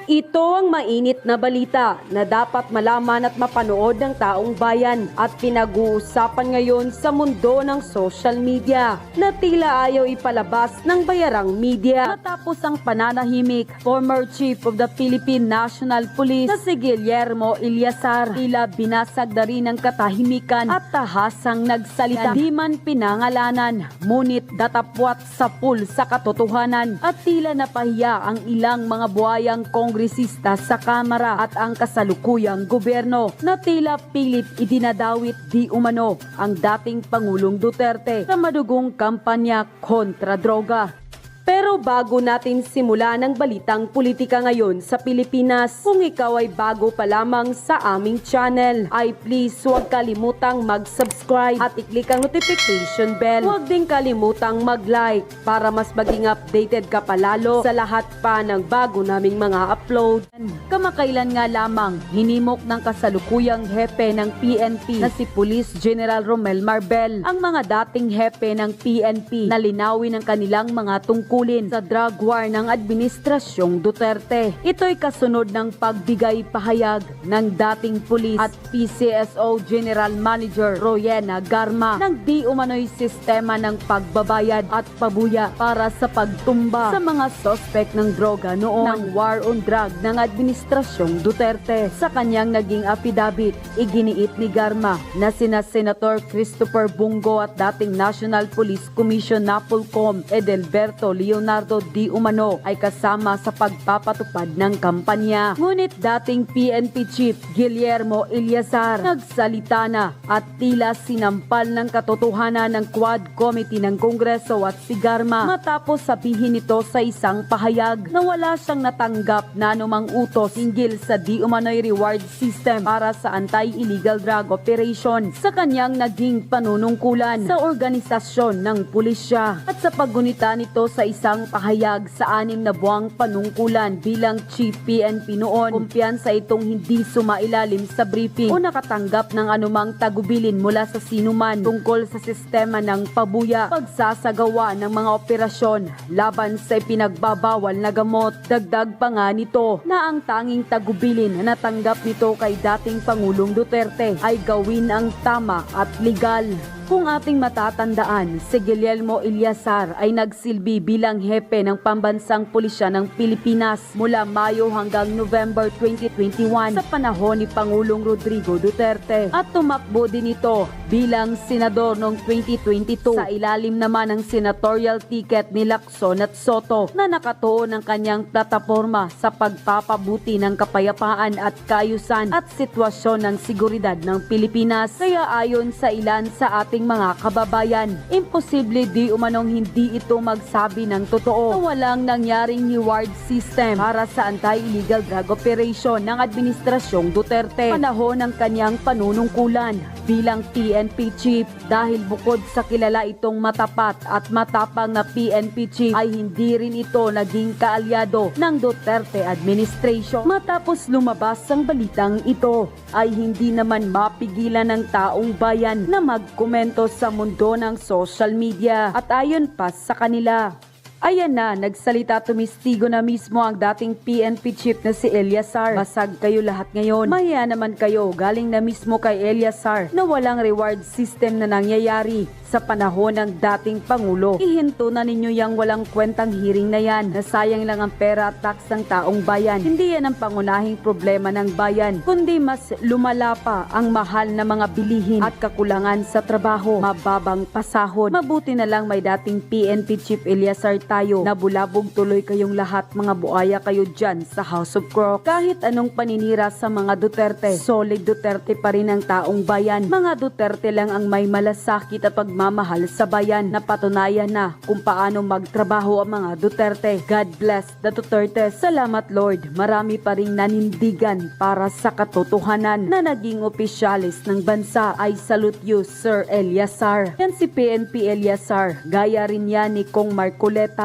Ito ang mainit na balita na dapat malaman at mapanood ng taong bayan at pinag-uusapan ngayon sa mundo ng social media na tila ayaw ipalabas ng bayarang media. Matapos ang pananahimik, former Chief of the Philippine National Police na si Guillermo Eleazar tila binasag na rin ng katahimikan at tahasang nagsalita. Di man pinangalanan, ngunit datapwat sa sa katotohanan at tila napahiya ang ilang mga buhayang kongresista sa Kamara at ang kasalukuyang gobyerno na tila pilit idinadawit di umano ang dating Pangulong Duterte sa madugong kampanya kontra droga. Pero bago natin simulan ang balitang politika ngayon sa Pilipinas, kung ikaw ay bago pa lamang sa aming channel, ay please huwag kalimutang mag-subscribe at i-click ang notification bell. Huwag din kalimutang mag-like para mas maging updated ka palalo sa lahat pa ng bago naming mga upload. Kamakailan nga lamang, hinimok ng kasalukuyang hepe ng PNP na si Police General Romel Marbel ang mga dating hepe ng PNP na linawin ang kanilang mga tungkulin sa drug war ng Administrasyong Duterte. Ito'y kasunod ng pagbigay pahayag ng dating pulis at PCSO General Manager Royena Garma ng di umano'y sistema ng pagbabayad at pabuya para sa pagtumba sa mga sospek ng droga noon ng war on drug ng Administrasyong Duterte. Sa kanyang naging affidavit, iginiit ni Garma na sina Senator Christopher Bungo at dating National Police Commission NAPOLCOM Edelberto Leonardo Di Umano ay kasama sa pagpapatupad ng kampanya. Ngunit dating PNP Chief Guillermo Eleazar nagsalita na at tila sinampal ng katotohanan ng Quad Committee ng Kongreso at si Garma matapos sabihin nito sa isang pahayag na wala siyang natanggap na anumang utos hinggil sa di umano'y reward system para sa anti-illegal drug operation sa kanyang naging panunungkulan sa organisasyon ng pulisya. At sa paggunita nito sa isang pahayag sa 6 na buwang panungkulan bilang Chief PNP noon, kumpiyansa itong hindi sumailalim sa briefing o nakatanggap ng anumang tagubilin mula sa sinuman tungkol sa sistema ng pabuya, pagsasagawa ng mga operasyon laban sa ipinagbabawal na gamot. Dagdag pa nga nito na ang tanging tagubilin na natanggap nito kay dating Pangulong Duterte ay gawin ang tama at legal. Kung ating matatandaan, si Guillermo Eleazar ay nagsilbi bilang hepe ng pambansang pulisya ng Pilipinas mula Mayo hanggang November 2021 sa panahon ni Pangulong Rodrigo Duterte at tumakbo din ito bilang senador noong 2022 sa ilalim naman ng senatorial ticket ni Lacson at Soto na nakatuon ng kanyang plataporma sa pagpapabuti ng kapayapaan at kaayusan at sitwasyon ng seguridad ng Pilipinas. Kaya ayon sa ilan sa ating mga kababayan, imposible di umanong hindi ito magsabi ng totoo na walang nangyaring reward system para sa anti-illegal drug operation ng Administrasyong Duterte panahon ng kanyang panunungkulan bilang PNP Chief, dahil bukod sa kilala itong matapat at matapang na PNP Chief ay hindi rin ito naging kaalyado ng Duterte administration. Matapos lumabas ang balitang ito ay hindi naman mapigilan ng taong bayan na magkomento sa mundo ng social media at ayon pa sa kanila. Ayan na, nagsalita tumistigo na mismo ang dating PNP Chief na si Eleazar. Basag kayo lahat ngayon. Mahiya naman kayo, galing na mismo kay Eleazar na walang reward system na nangyayari sa panahon ng dating Pangulo. Ihinto na ninyo yang walang kwentang hearing na yan. Nasayang lang ang pera at tax ng taong bayan. Hindi yan ang pangunahing problema ng bayan, kundi mas lumala pa ang mahal na mga bilihin at kakulangan sa trabaho, mababang pasahod. Mabuti na lang may dating PNP Chief Eleazar tayo. Nabulabog tuloy kayong lahat, mga buaya kayo dyan sa House of Crocs. Kahit anong paninira sa mga Duterte, solid Duterte pa rin ang taong bayan. Mga Duterte lang ang may malasakit at pagmamahal sa bayan na patunayan na kung paano magtrabaho ang mga Duterte. God bless the Duterte. Salamat Lord. Marami pa ring nanindigan para sa katotohanan na naging opisyalis ng bansa. I salute you, Sir Eleazar. Yan si PNP Eleazar. Gaya rin yan ni Kong Marcoleta.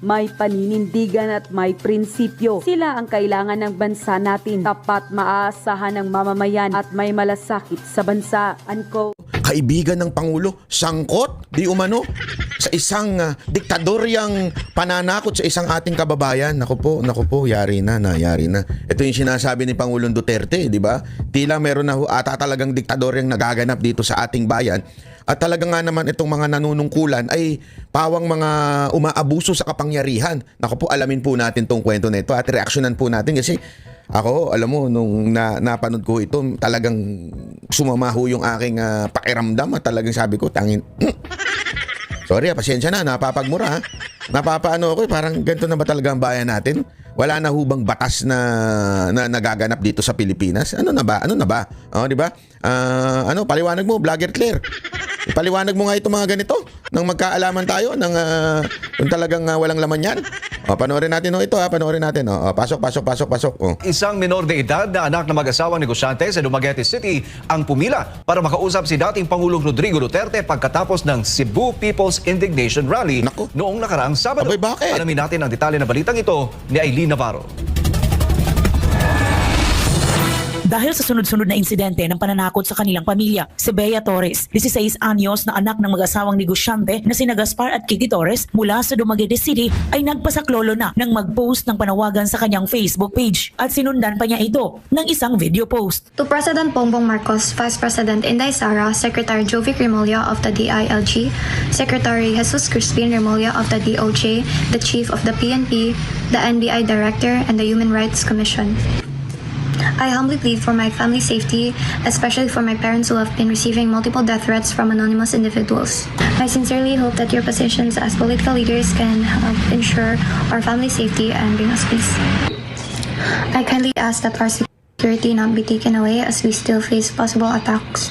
May paninindigan at may prinsipyo. Sila ang kailangan ng bansa natin. Tapat, maaasahan ng mamamayan at may malasakit sa bansa. Unquote. kaibigan ng Pangulo, sangkot, di umano, sa isang diktadoryang pananakot sa isang ating kababayan. Naku po, yari na. Ito yung sinasabi ni Pangulong Duterte, di ba? Tila meron na ata talagang diktadoryang nagaganap dito sa ating bayan. At talaga nga naman itong mga nanunungkulan ay pawang mga umaabuso sa kapangyarihan. Naku po, alamin po natin tong kwento na ito at reaksyonan po natin kasi ako, alam mo, nung napanood ko ito, talagang sumamaho yung aking pakiramdam at talagang sabi ko, tangin, sorry, pasensya na, napapagmura ha. Napapaano ako, parang ganito na ba talaga ang bayan natin? Wala na hubang batas na nagaganap dito sa Pilipinas? Ano na ba? Oh, di ba? Paliwanag mo, Vlogger Claire. Ipaliwanag mo nga ito mga ganito nang magkaalaman tayo ng kung talagang walang laman yan. O, panoorin natin ito ha, panoorin natin. O, pasok. O. Isang minor de edad na anak ng mag-asawang negosyante sa Dumaguete City ang pumila para makausap si dating Pangulong Rodrigo Duterte pagkatapos ng Cebu People's Indignation Rally Naku. noong nakaraang Sabado. Abay, bakit? Alamin natin ang detalye ng balitang ito ni Aileen Navarro. Dahil sa sunod-sunod na insidente ng pananakot sa kanilang pamilya, si Bea Torres, 16 anyos na anak ng mag-asawang negosyante na sina Gaspar at Kitty Torres mula sa Dumaguete City ay nagpasaklolo na ng mag-post ng panawagan sa kanyang Facebook page at sinundan pa niya ito ng isang video post. To President Bongbong Marcos, Vice President Inday Sara, Secretary Jovic Remulla of the DILG, Secretary Jesus Crispin Remulla of the DOJ, the Chief of the PNP, the NBI Director, and the Human Rights Commission. I humbly plead for my family's safety, especially for my parents who have been receiving multiple death threats from anonymous individuals. I sincerely hope that your positions as political leaders can help ensure our family's safety and bring us peace. I kindly ask that our security not be taken away as we still face possible attacks.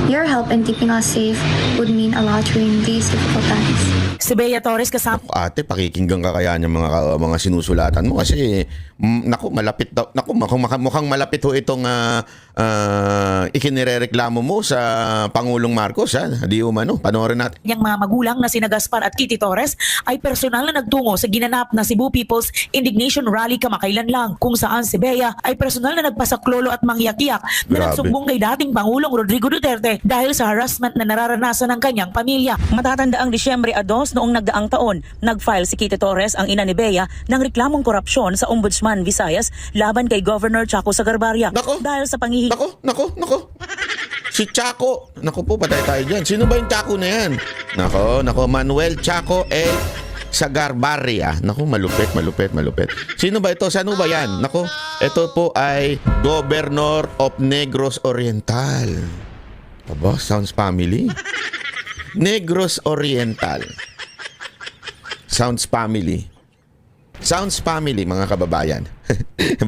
Your help in keeping us safe would mean a lot during these difficult times. Si Bea Torres kasama Ate, pakikinggan ka kaya niya mga sinusulatan mo kasi malapit daw. Mukhang malapit ho itong ikinirereklamo mo sa Pangulong Marcos ha. Di umano, panoorin natin. niyang mga magulang na sina Gaspar at Kitty Torres ay personal na nagtungo sa ginanap na Cebu People's Indignation Rally kamakailan lang kung saan si Bea ay personal na nagpasaklolo at mangyak-yak na Grabe. nagsumbong kay dating Pangulong Rodrigo Duterte dahil sa harassment na nararanasan ng kanyang pamilya. Matatanda ang Disyembre 2 noong nagdaang taon, nag-file si Kitty Torres, ang ina ni Bea, ng reklamong korupsyon sa Ombudsman Visayas laban kay Governor Chaco Sagarbarria Nako. dahil sa panghihingi. Nako. Si Chaco. Nako po, patay tayo dyan. Sino ba yung Chaco na yan? Nako, Manuel Chaco Sagarbarria. Nako, malupit. Sino ba ito? Saan ba yan? Nako, ito po ay Governor of Negros Oriental. Aba, sounds family. Negros Oriental. Sounds family, mga kababayan.